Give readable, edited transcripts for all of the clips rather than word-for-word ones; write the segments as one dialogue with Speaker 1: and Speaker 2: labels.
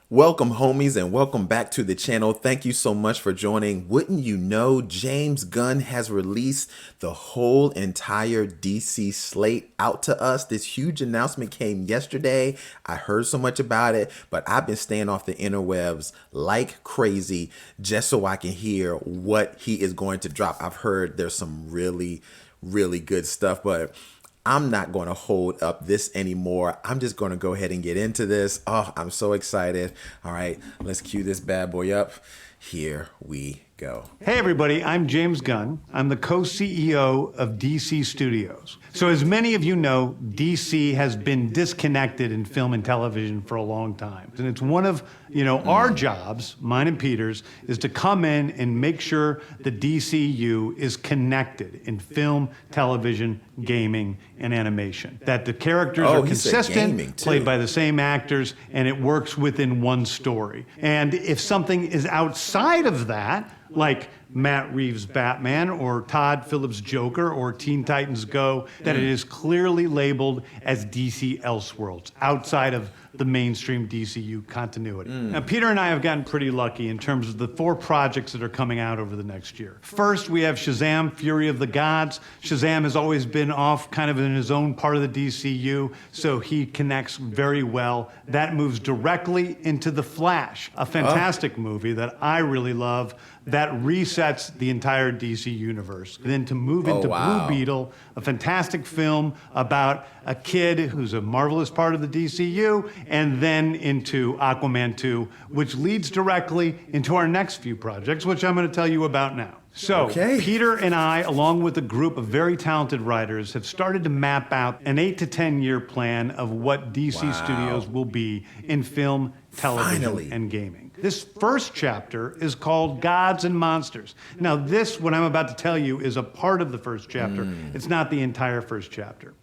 Speaker 1: Welcome, homies, and welcome back to the channel. Thank you so much for joining. Wouldn't you know, James Gunn has released the whole entire DC slate out to us. This huge announcement came yesterday. I heard so much about it, but I've been staying off the interwebs like crazy just so I can hear what he is going to drop. I've heard there's some really good stuff, but I'm not going to hold up this anymore. I'm just going to go ahead and get into this. Oh, I'm so excited. All right, let's cue this bad boy up. Here we go.
Speaker 2: Hey everybody, I'm James Gunn. I'm the co-CEO of DC Studios. So as many of you know, DC has been disconnected in film and television for a long time. And it's one of, our jobs, mine and Peter's, is to come in and make sure the DCEU is connected in film, television, gaming, and animation. That the characters are consistent, played by the same actors, and it works within one story. And if something is outside of that, like Matt Reeves' Batman or Todd Phillips' Joker or Teen Titans Go, that it is clearly labeled as DC Elseworlds, outside of the mainstream DCU continuity. Now, Peter and I have gotten pretty lucky in terms of the 4 projects that are coming out over the next year. First, we have Shazam! Fury of the Gods. Shazam has always been off kind of in his own part of the DCU, so he connects very well. That moves directly into The Flash, a fantastic movie that I really love that resets the entire DC universe. Then to move into Blue Beetle, a fantastic film about a kid who's a marvelous part of the DCU, and then into Aquaman 2, which leads directly into our next few projects, which I'm going to tell you about now. So, Peter and I, along with a group of very talented writers, have started to map out an 8 to 10 year plan of what DC Studios will be in film, television, and gaming. This first chapter is called Gods and Monsters. Now this, what I'm about to tell you, is a part of the first chapter. It's not the entire first chapter.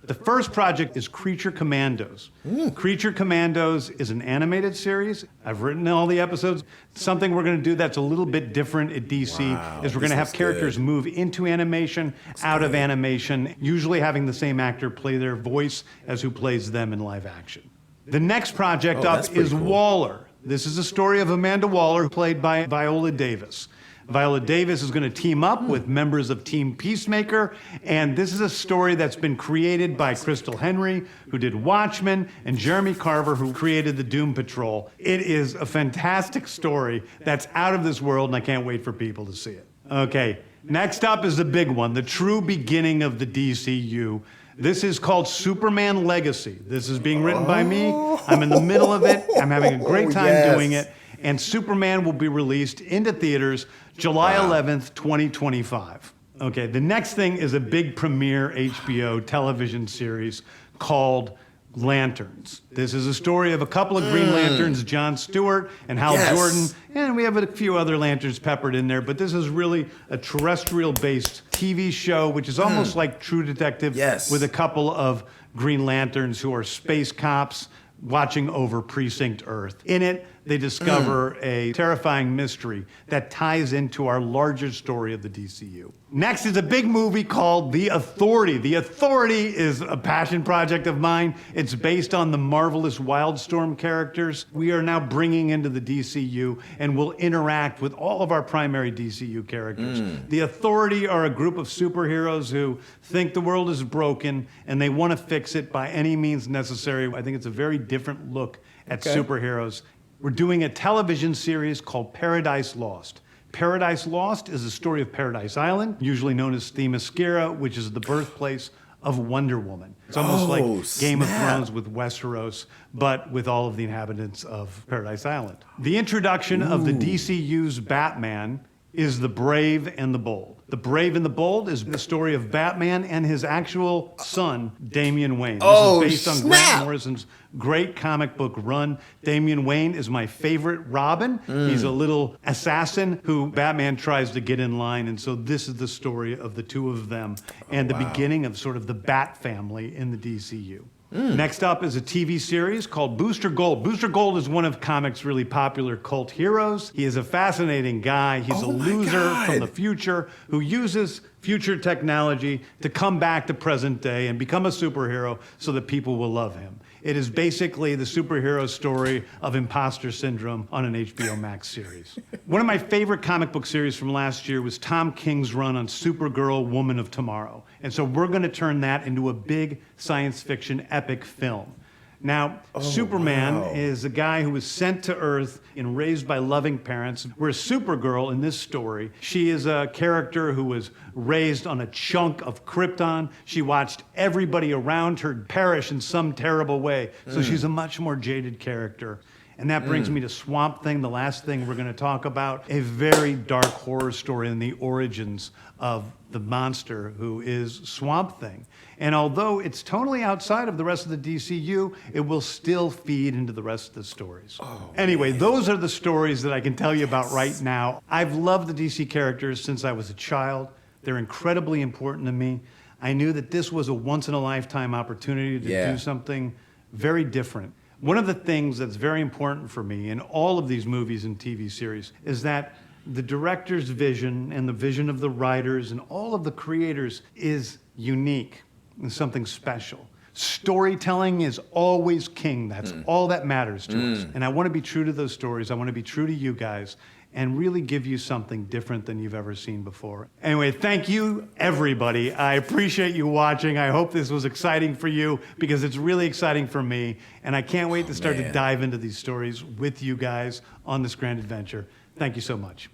Speaker 2: The first project is Creature Commandos. Creature Commandos is an animated series. I've written all the episodes. Something we're going to do that's a little bit different at DC is we're going to have characters move into animation, out of animation, usually having the same actor play their voice as who plays them in live action. The next project up is Waller. This is a story of Amanda Waller, played by Viola Davis. Viola Davis is going to team up with members of Team Peacemaker, and this is a story that's been created by Crystal Henry, who did Watchmen, and Jeremy Carver, who created the Doom Patrol. It is a fantastic story that's out of this world, and I can't wait for people to see it. Okay, next up is the big one, the true beginning of the DCU. This is called Superman Legacy. This is being written by me. I'm in the middle of it. I'm having a great time doing it. And Superman will be released into theaters July 11th, 2025. Okay, the next thing is a big premiere HBO television series called Lanterns. This is a story of a couple of Green Lanterns, John Stewart and Hal Jordan, and we have a few other Lanterns peppered in there, but this is really a terrestrial-based TV show, which is almost like True Detective, with a couple of Green Lanterns who are space cops watching over Precinct Earth. In it, they discover a terrifying mystery that ties into our larger story of the DCU. Next is a big movie called The Authority. The Authority is a passion project of mine. It's based on the marvelous WildStorm characters we are now bringing into the DCU and will interact with all of our primary DCU characters. The Authority are a group of superheroes who think the world is broken and they want to fix it by any means necessary. I think it's a very different look at superheroes. We're doing a television series called Paradise Lost. Paradise Lost is the story of Paradise Island, usually known as Themyscira, which is the birthplace of Wonder Woman. It's almost like Game of Thrones with Westeros, but with all of the inhabitants of Paradise Island. The introduction of the DCU's Batman is The Brave and the Bold. The Brave and the Bold is the story of Batman and his actual son, Damian Wayne. This is based on Grant Morrison's great comic book run. Damian Wayne is my favorite Robin. He's a little assassin who Batman tries to get in line, and so this is the story of the two of them and the beginning of sort of the Bat family in the DCU. Next up is a TV series called Booster Gold. Booster Gold is one of comics' really popular cult heroes. He is a fascinating guy. He's a loser from the future who uses future technology to come back to present day and become a superhero so that people will love him. It is basically the superhero story of imposter syndrome on an HBO Max series. One of my favorite comic book series from last year was Tom King's run on Supergirl, Woman of Tomorrow. And so we're going to turn that into a big science fiction epic film. Now, Superman is a guy who was sent to Earth and raised by loving parents, whereas Supergirl in this story, she is a character who was raised on a chunk of Krypton. She watched everybody around her perish in some terrible way, so she's a much more jaded character. And that brings me to Swamp Thing, the last thing we're going to talk about, a very dark horror story in the origins of the monster who is Swamp Thing. And although it's totally outside of the rest of the DCU, it will still feed into the rest of the stories. Anyway, those are the stories that I can tell you about right now. I've loved the DC characters since I was a child. They're incredibly important to me. I knew that this was a once-in-a-lifetime opportunity to do something very different. One of the things that's very important for me in all of these movies and TV series is that the director's vision and the vision of the writers and all of the creators is unique and something special. Storytelling is always king. That's all that matters to us. And I want to be true to those stories. I want to be true to you guys and really give you something different than you've ever seen before. Anyway, thank you, everybody. I appreciate you watching. I hope this was exciting for you because it's really exciting for me. And I can't wait to start to dive into these stories with you guys on this grand adventure. Thank you so much.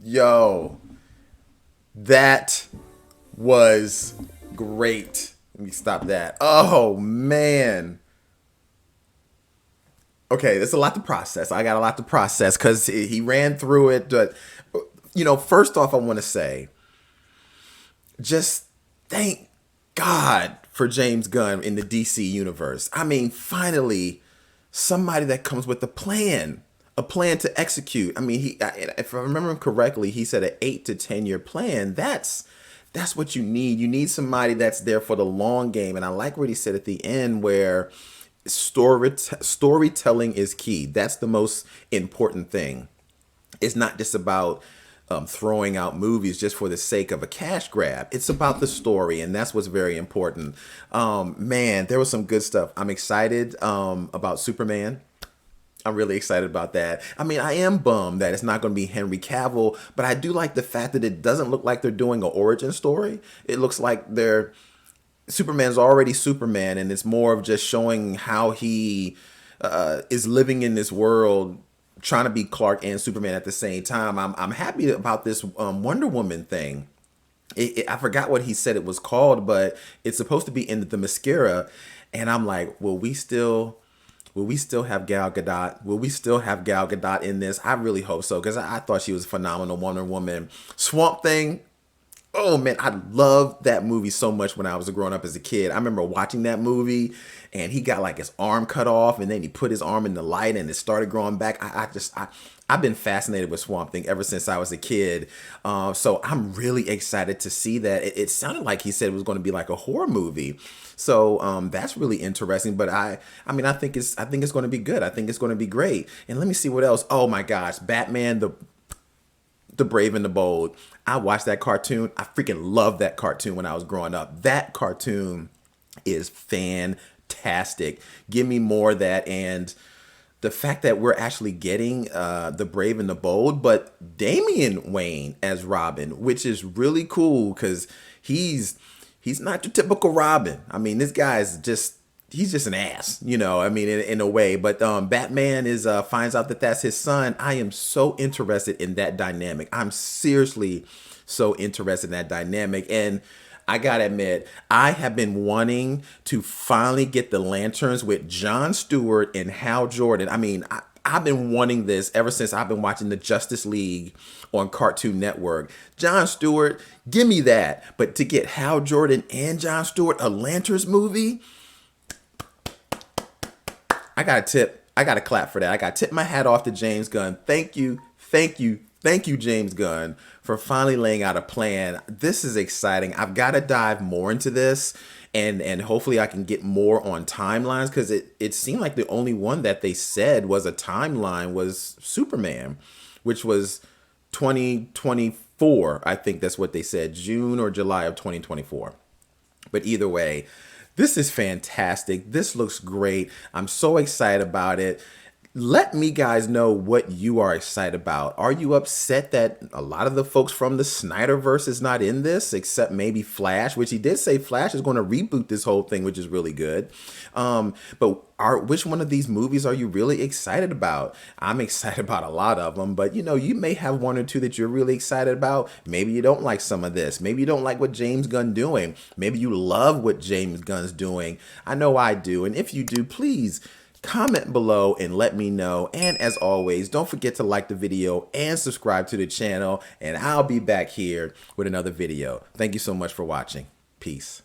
Speaker 1: Yo, that was great. Let me stop that. Oh, man. Okay, there's a lot to process. I got a lot to process because he ran through it. But, first off, I want to say, just thank God for James Gunn in the DC universe. I mean, finally, somebody that comes with a plan to execute. I mean, if I remember him correctly, he said an 8 to 10 year plan. That's what you need. You need somebody that's there for the long game. And I like what he said at the end where storytelling is key. That's the most important thing. It's not just about throwing out movies just for the sake of a cash grab. It's about the story, and that's what's very important. Man, there was some good stuff. I'm excited about Superman. I'm really excited about that. I mean, I am bummed that it's not going to be Henry Cavill, but I do like the fact that it doesn't look like they're doing an origin story. It looks like Superman's already Superman, and it's more of just showing how he is living in this world, trying to be Clark and Superman at the same time. I'm happy about this Wonder Woman thing. I forgot what he said it was called, but it's supposed to be in the mascara, and I'm like, will we still have Gal Gadot? Will we still have Gal Gadot in this? I really hope so, because I thought she was a phenomenal Wonder Woman. Swamp Thing. Oh man, I loved that movie so much when I was growing up as a kid. I remember watching that movie and he got like his arm cut off and then he put his arm in the light and it started growing back. I've been fascinated with Swamp Thing ever since I was a kid. So I'm really excited to see that. It sounded like he said it was going to be like a horror movie. So that's really interesting. But I think it's going to be good. I think it's going to be great. And let me see what else. Oh my gosh, Batman, the Brave and the Bold. I watched that cartoon. I freaking loved that cartoon when I was growing up. That cartoon is fantastic. Give me more of that. And the fact that we're actually getting the Brave and the Bold, but Damian Wayne as Robin, which is really cool because he's not your typical Robin. I mean, this guy is he's just an ass, in a way. But Batman finds out that that's his son. I am so interested in that dynamic. I'm seriously so interested in that dynamic. And I gotta admit, I have been wanting to finally get the Lanterns with Jon Stewart and Hal Jordan. I mean, I've been wanting this ever since I've been watching the Justice League on Cartoon Network. Jon Stewart, give me that. But to get Hal Jordan and Jon Stewart, a Lanterns movie, I got to clap for that. I got to tip my hat off to James Gunn. Thank you, James Gunn, for finally laying out a plan. This is exciting. I've got to dive more into this, and hopefully I can get more on timelines, because it seemed like the only one that they said was a timeline was Superman, which was 2024. I think that's what they said, June or July of 2024. But either way, This is fantastic. This looks great. I'm so excited about it. Let me guys know what you are excited about. Are you upset that a lot of the folks from the Snyderverse is not in this, except maybe Flash, which he did say Flash is going to reboot this whole thing, which is really good. Which one of these movies are you really excited about? I'm excited about a lot of them, but you may have one or two that you're really excited about. Maybe you don't like some of this. Maybe you don't like what James Gunn doing. Maybe you love what James Gunn's doing. I know I do. And if you do, please comment below and let me know. And as always, don't forget to like the video and subscribe to the channel. And I'll be back here with another video. Thank you so much for watching. Peace.